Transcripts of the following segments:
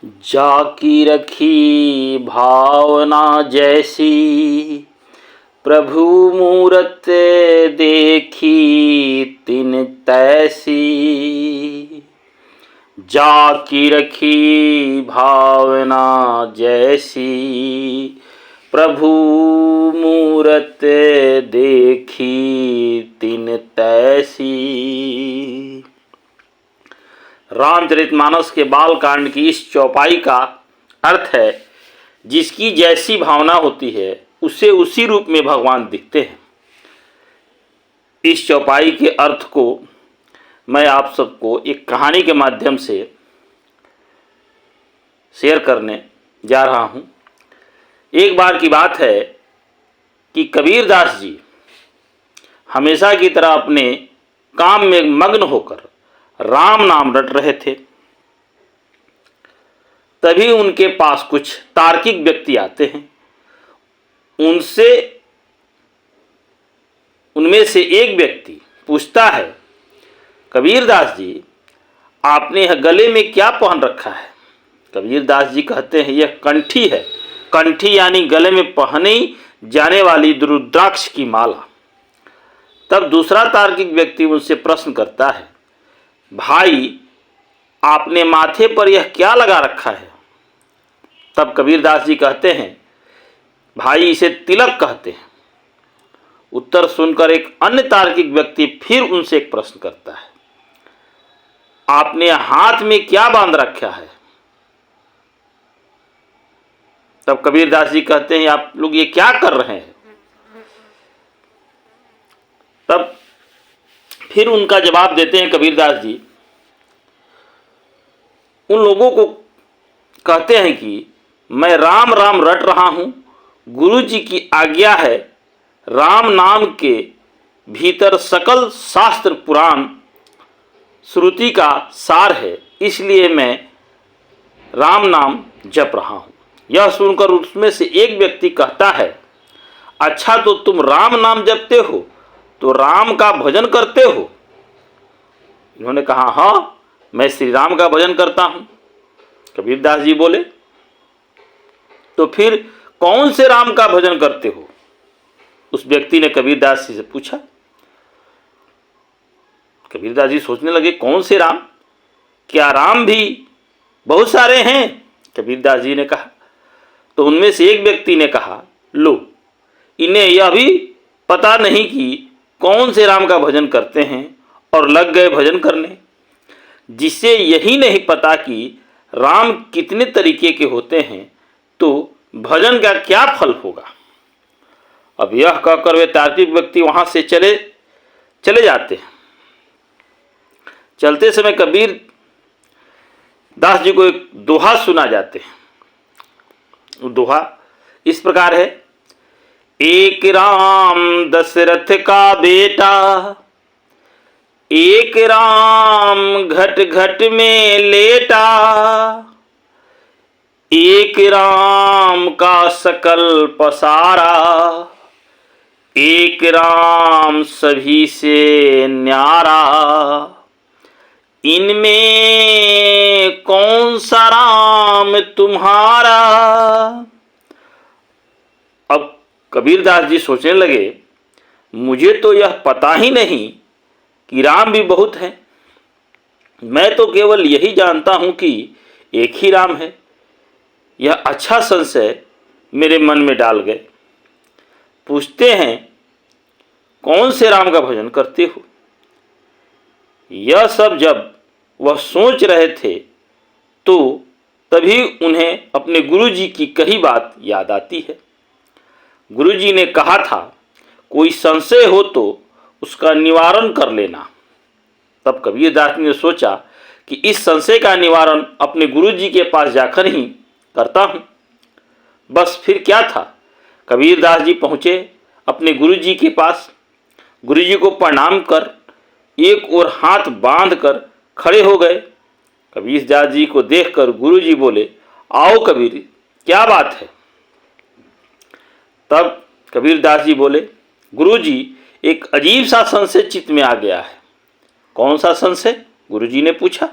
जाकी रखी भावना जैसी, प्रभु मूरत देखी तिन तैसी। जाकी रखी भावना जैसी, प्रभु मूरत देखी तिन तैसी। रामचरितमानस के बालकांड की इस चौपाई का अर्थ है, जिसकी जैसी भावना होती है उसे उसी रूप में भगवान दिखते हैं। इस चौपाई के अर्थ को मैं आप सबको एक कहानी के माध्यम से शेयर करने जा रहा हूं। एक बार की बात है कि कबीरदास जी हमेशा की तरह अपने काम में मग्न होकर राम नाम रट रहे थे। तभी उनके पास कुछ तार्किक व्यक्ति आते हैं। उनमें से एक व्यक्ति पूछता है, कबीरदास जी आपने यह गले में क्या पहन रखा है? कबीरदास जी कहते हैं, यह कंठी है। कंठी यानी गले में पहनी जाने वाली रुद्राक्ष की माला। तब दूसरा तार्किक व्यक्ति उनसे प्रश्न करता है, भाई आपने माथे पर यह क्या लगा रखा है? तब कबीरदास जी कहते हैं, भाई इसे तिलक कहते हैं। उत्तर सुनकर एक अन्य तार्किक व्यक्ति फिर उनसे एक प्रश्न करता है, आपने हाथ में क्या बांध रखा है? तब कबीरदास जी कहते हैं, आप लोग ये क्या कर रहे हैं? तब फिर उनका जवाब देते हैं कबीरदास जी, उन लोगों को कहते हैं कि मैं राम राम रट रहा हूं, गुरु जी की आज्ञा है, राम नाम के भीतर सकल शास्त्र पुराण श्रुति का सार है, इसलिए मैं राम नाम जप रहा हूं। यह सुनकर उसमें से एक व्यक्ति कहता है, अच्छा तो तुम राम नाम जपते हो तो राम का भजन करते हो? इन्होंने कहा, हाँ मैं श्री राम का भजन करता हूं। कबीरदास जी बोले, तो फिर कौन से राम का भजन करते हो? उस व्यक्ति ने कबीरदास जी से पूछा। कबीरदास जी सोचने लगे, कौन से राम? क्या राम भी बहुत सारे हैं? कबीरदास जी ने कहा। तो उनमें से एक व्यक्ति ने कहा, लो इन्हें यह भी पता नहीं कि कौन से राम का भजन करते हैं और लग गए भजन करने, जिससे यही नहीं पता कि राम कितने तरीके के होते हैं, तो भजन का क्या फल होगा। अब यह कहकर वे तार्किक व्यक्ति वहां से चले जाते हैं। चलते समय कबीर दास जी को एक दोहा सुना जाते हैं। वो दोहा इस प्रकार है, एक राम दशरथ का बेटा, एक राम घट घट में लेटा, एक राम का सकल पसारा, एक राम सभी से न्यारा, इनमें कौन सा राम तुम्हारा? अब कबीरदास जी सोचने लगे, मुझे तो यह पता ही नहीं कि राम भी बहुत हैं। मैं तो केवल यही जानता हूं कि एक ही राम है। यह अच्छा संशय मेरे मन में डाल गए। पूछते हैं, कौन से राम का भजन करते हो? यह सब जब वह सोच रहे थे तो तभी उन्हें अपने गुरु जी की कही बात याद आती है। गुरु जी ने कहा था, कोई संशय हो तो उसका निवारण कर लेना। तब कबीरदास ने सोचा कि इस संशय का निवारण अपने गुरु जी के पास जाकर ही करता हूं। बस फिर क्या था, कबीरदास जी पहुंचे अपने गुरु जी के पास। गुरु जी को प्रणाम कर एक ओर हाथ बांध कर खड़े हो गए। कबीरदास जी को देखकर गुरु जी बोले, आओ कबीर, क्या बात है? तब कबीरदास जी बोले, गुरु जी एक अजीब सा संशय चित्त में आ गया है। कौन सा संशय? गुरु जी ने पूछा।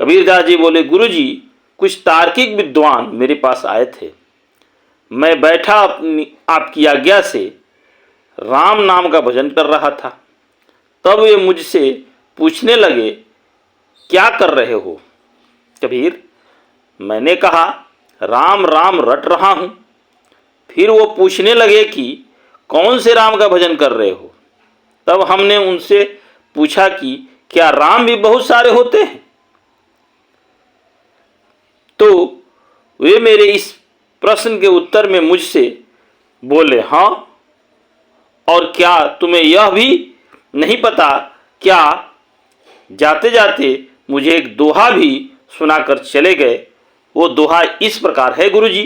कबीरदास जी बोले, गुरु जी कुछ तार्किक विद्वान मेरे पास आए थे। मैं बैठा अपनी आपकी आज्ञा से राम नाम का भजन कर रहा था। तब वे मुझसे पूछने लगे, क्या कर रहे हो कबीर? मैंने कहा, राम राम रट रहा हूँ। फिर वो पूछने लगे कि कौन से राम का भजन कर रहे हो? तब हमने उनसे पूछा कि क्या राम भी बहुत सारे होते हैं? तो वे मेरे इस प्रश्न के उत्तर में मुझसे बोले, हाँ, और क्या तुम्हें यह भी नहीं पता? क्या जाते जाते मुझे एक दोहा भी सुनाकर चले गए। वो दोहा इस प्रकार है, गुरुजी।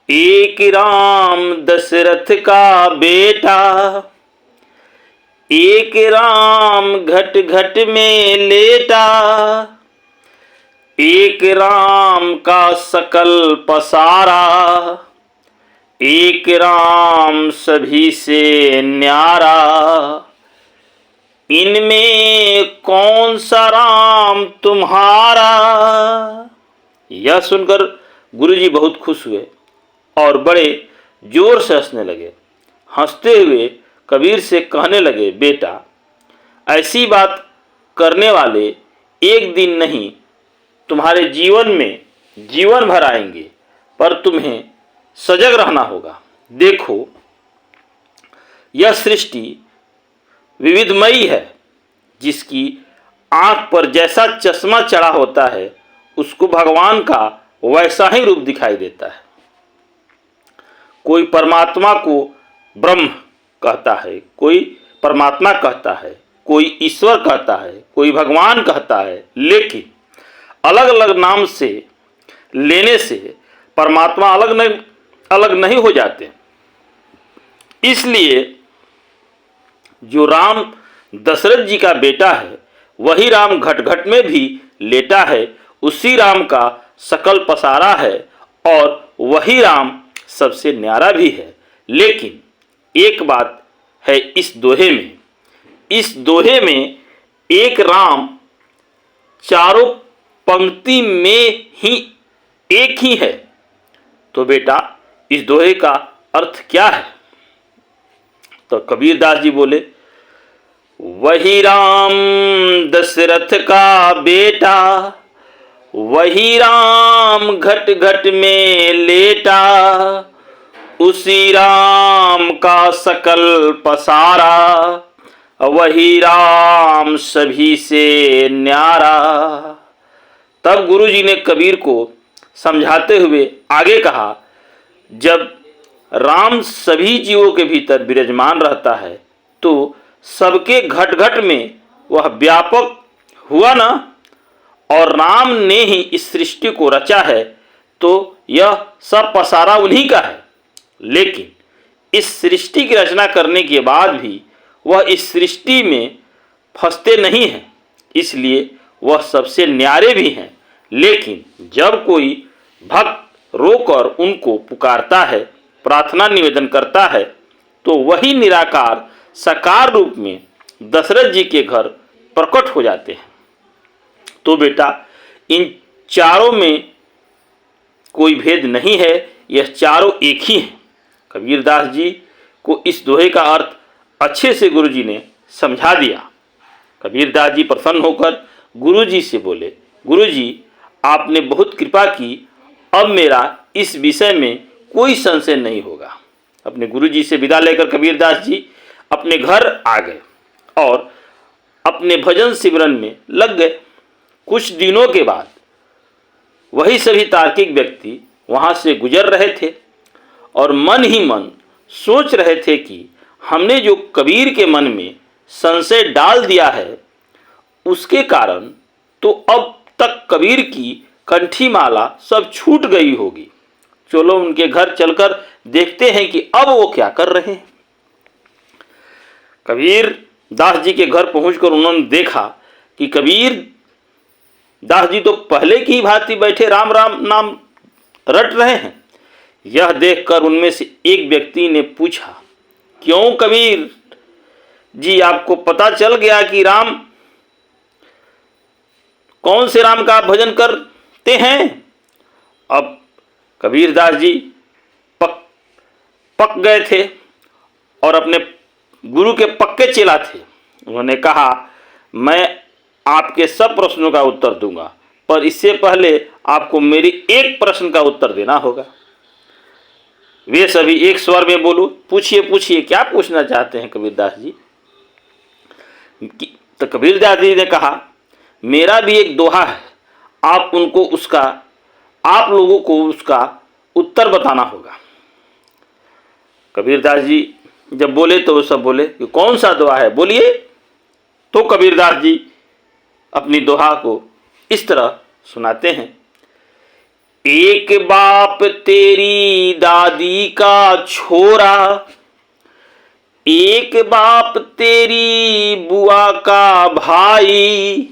एक राम दशरथ का बेटा, एक राम घट घट में लेटा, एक राम का सकल पसारा, एक राम सभी से न्यारा, इनमें कौन सा राम तुम्हारा? यह सुनकर गुरुजी बहुत खुश हुए और बड़े जोर से हंसने लगे। हंसते हुए कबीर से कहने लगे, बेटा, ऐसी बात करने वाले एक दिन नहीं तुम्हारे जीवन में जीवन भर आएंगे, पर तुम्हें सजग रहना होगा। देखो, यह सृष्टि विविधमयी है। जिसकी आंख पर जैसा चश्मा चढ़ा होता है, उसको भगवान का वैसा ही रूप दिखाई देता है। कोई परमात्मा को ब्रह्म कहता है, कोई परमात्मा कहता है, कोई ईश्वर कहता है, कोई भगवान कहता है, लेकिन अलग अलग नाम से लेने से परमात्मा अलग नहीं हो जाते। इसलिए जो राम दशरथ जी का बेटा है, वही राम घट घट में भी लेटा है, उसी राम का सकल पसारा है, और वही राम सबसे न्यारा भी है। लेकिन एक बात है इस दोहे में एक राम चारों पंक्ति में ही एक ही है। तो बेटा, इस दोहे का अर्थ क्या है? तो कबीरदास जी बोले, वही राम दशरथ का बेटा, वही राम घट घट में लेटा, उसी राम का सकल पसारा, वही राम सभी से न्यारा। तब गुरुजी ने कबीर को समझाते हुए आगे कहा, जब राम सभी जीवों के भीतर विराजमान रहता है, तो सबके घट घट में वह व्यापक हुआ ना, और राम ने ही इस सृष्टि को रचा है, तो यह सब पसारा उन्हीं का है। लेकिन इस सृष्टि की रचना करने के बाद भी वह इस सृष्टि में फंसते नहीं हैं, इसलिए वह सबसे न्यारे भी हैं। लेकिन जब कोई भक्त रोकर उनको पुकारता है, प्रार्थना निवेदन करता है, तो वही निराकार साकार रूप में दशरथ जी के घर प्रकट हो जाते हैं। तो बेटा, इन चारों में कोई भेद नहीं है, यह चारों एक ही हैं। कबीरदास जी को इस दोहे का अर्थ अच्छे से गुरुजी ने समझा दिया। कबीरदास जी प्रसन्न होकर गुरुजी से बोले, गुरुजी, आपने बहुत कृपा की, अब मेरा इस विषय में कोई संशय नहीं होगा। अपने गुरुजी से विदा लेकर कबीरदास जी अपने घर आ गए और अपने भजन सिमरन में लग गए। कुछ दिनों के बाद वही सभी तार्किक व्यक्ति वहाँ से गुजर रहे थे और मन ही मन सोच रहे थे कि हमने जो कबीर के मन में संशय डाल दिया है, उसके कारण तो अब तक कबीर की कंठी माला सब छूट गई होगी। चलो उनके घर चलकर देखते हैं कि अब वो क्या कर रहे हैं। कबीर दास जी के घर पहुंचकर उन्होंने देखा कि कबीर दास जी तो पहले की भांति बैठे राम राम नाम रट रहे हैं। यह देखकर उनमें से एक व्यक्ति ने पूछा, क्यों कबीर जी, आपको पता चल गया कि राम कौन से राम का आप भजन करते हैं? अब कबीरदास जी पक गए थे और अपने गुरु के पक्के चेला थे। उन्होंने कहा, मैं आपके सब प्रश्नों का उत्तर दूंगा, पर इससे पहले आपको मेरी एक प्रश्न का उत्तर देना होगा। वे सभी एक स्वर में बोलो, पूछिए पूछिए, क्या पूछना चाहते हैं कबीरदास जी? तो कबीरदास जी ने कहा, मेरा भी एक दोहा है, आप लोगों को उसका उत्तर बताना होगा। कबीरदास जी जब बोले तो वो सब बोले कि कौन सा दोहा है, बोलिए। तो कबीरदास जी अपनी दोहा को इस तरह सुनाते हैं। एक बाप तेरी दादी का छोरा, एक बाप तेरी बुआ का भाई,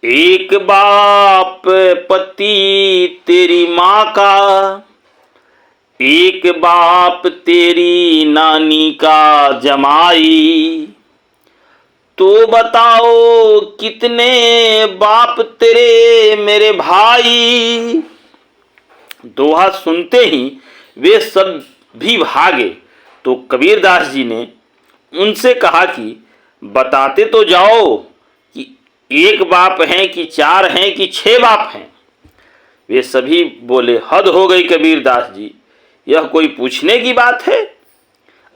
एक बाप पति तेरी माँ का, एक बाप तेरी नानी का जमाई, तो बताओ कितने बाप तेरे मेरे भाई। दोहा सुनते ही वे सब भी भागे। तो कबीरदास जी ने उनसे कहा कि बताते तो जाओ कि एक बाप हैं कि चार हैं कि 6 बाप हैं। वे सभी बोले, हद हो गई कबीरदास जी, यह कोई पूछने की बात है?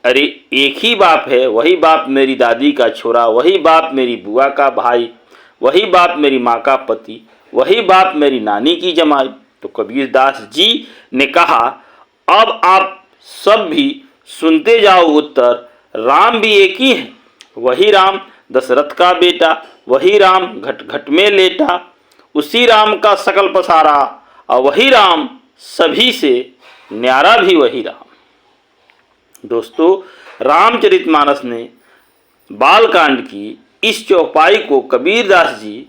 अरे एक ही बाप है, वही बाप मेरी दादी का छोरा, वही बाप मेरी बुआ का भाई, वही बाप मेरी माँ का पति, वही बाप मेरी नानी की जमाई। तो कबीरदास जी ने कहा, अब आप सब भी सुनते जाओ उत्तर। राम भी एक ही है, वही राम दशरथ का बेटा, वही राम घट घट में लेटा, उसी राम का सकल पसारा, और वही राम सभी से न्यारा भी वही राम। दोस्तों, रामचरितमानस ने बालकांड की इस चौपाई को कबीरदास जी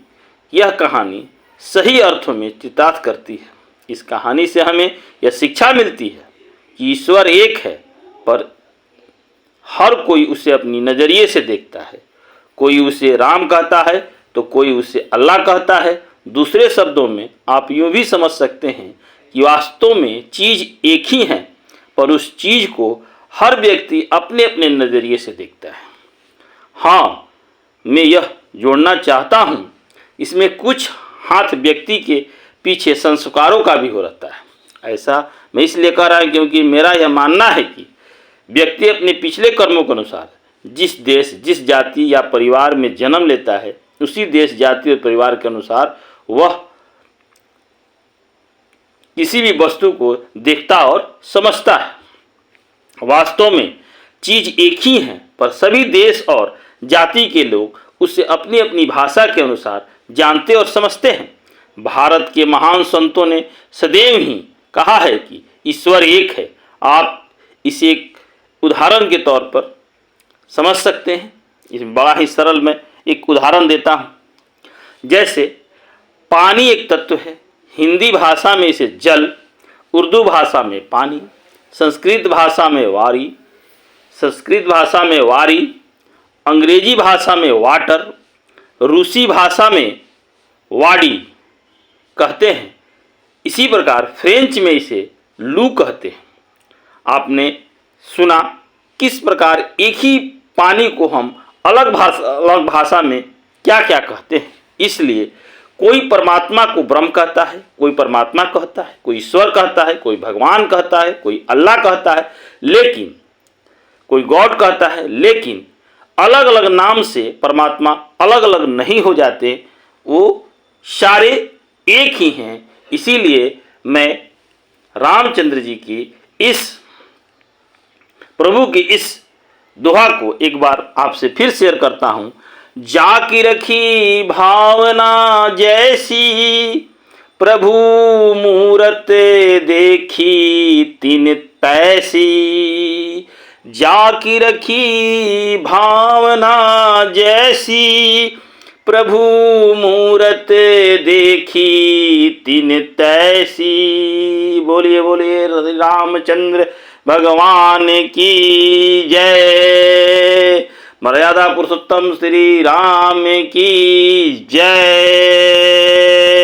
यह कहानी सही अर्थों में चितार्थ करती है। इस कहानी से हमें यह शिक्षा मिलती है कि ईश्वर एक है, पर हर कोई उसे अपनी नज़रिए से देखता है। कोई उसे राम कहता है तो कोई उसे अल्लाह कहता है। दूसरे शब्दों में आप यूँ भी समझ सकते हैं कि वास्तव में चीज़ एक ही है, पर उस चीज़ को हर व्यक्ति अपने अपने नज़रिए से देखता है। हाँ, मैं यह जोड़ना चाहता हूँ, इसमें कुछ हाथ व्यक्ति के पीछे संस्कारों का भी हो रहता है। ऐसा मैं इसलिए कह रहा हूँ क्योंकि मेरा यह मानना है कि व्यक्ति अपने पिछले कर्मों के अनुसार जिस देश, जिस जाति या परिवार में जन्म लेता है, उसी देश, जाति और परिवार के अनुसार वह किसी भी वस्तु को देखता और समझता है। वास्तव में चीज़ एक ही है, पर सभी देश और जाति के लोग उसे अपनी अपनी भाषा के अनुसार जानते और समझते हैं। भारत के महान संतों ने सदैव ही कहा है कि ईश्वर एक है। आप इसे एक उदाहरण के तौर पर समझ सकते हैं। इसमें बड़ा ही सरल मैं एक उदाहरण देता हूँ। जैसे पानी एक तत्व है, हिंदी भाषा में इसे जल, उर्दू भाषा में पानी, संस्कृत भाषा में वारी, अंग्रेजी भाषा में वाटर, रूसी भाषा में वाडी कहते हैं। इसी प्रकार फ्रेंच में इसे लू कहते हैं। आपने सुना किस प्रकार एक ही पानी को हम अलग भाषा में क्या क्या कहते हैं। इसलिए कोई परमात्मा को ब्रह्म कहता है, कोई परमात्मा कहता है, कोई ईश्वर कहता है, कोई भगवान कहता है, कोई अल्लाह कहता है, लेकिन कोई गॉड कहता है, लेकिन अलग अलग नाम से परमात्मा अलग अलग नहीं हो जाते, वो सारे एक ही हैं। इसीलिए मैं रामचंद्र जी की इस प्रभु की इस दोहा को एक बार आपसे फिर शेयर करता हूँ। जाकी रखी भावना जैसी, प्रभु मूरत देखी तिन तैसी। जाकी रखी भावना जैसी, प्रभु मूरत देखी तिन तैसी। बोलिए बोलिए रामचंद्र भगवान की जय। मर्यादा पुरुषोत्तम श्री राम की जय।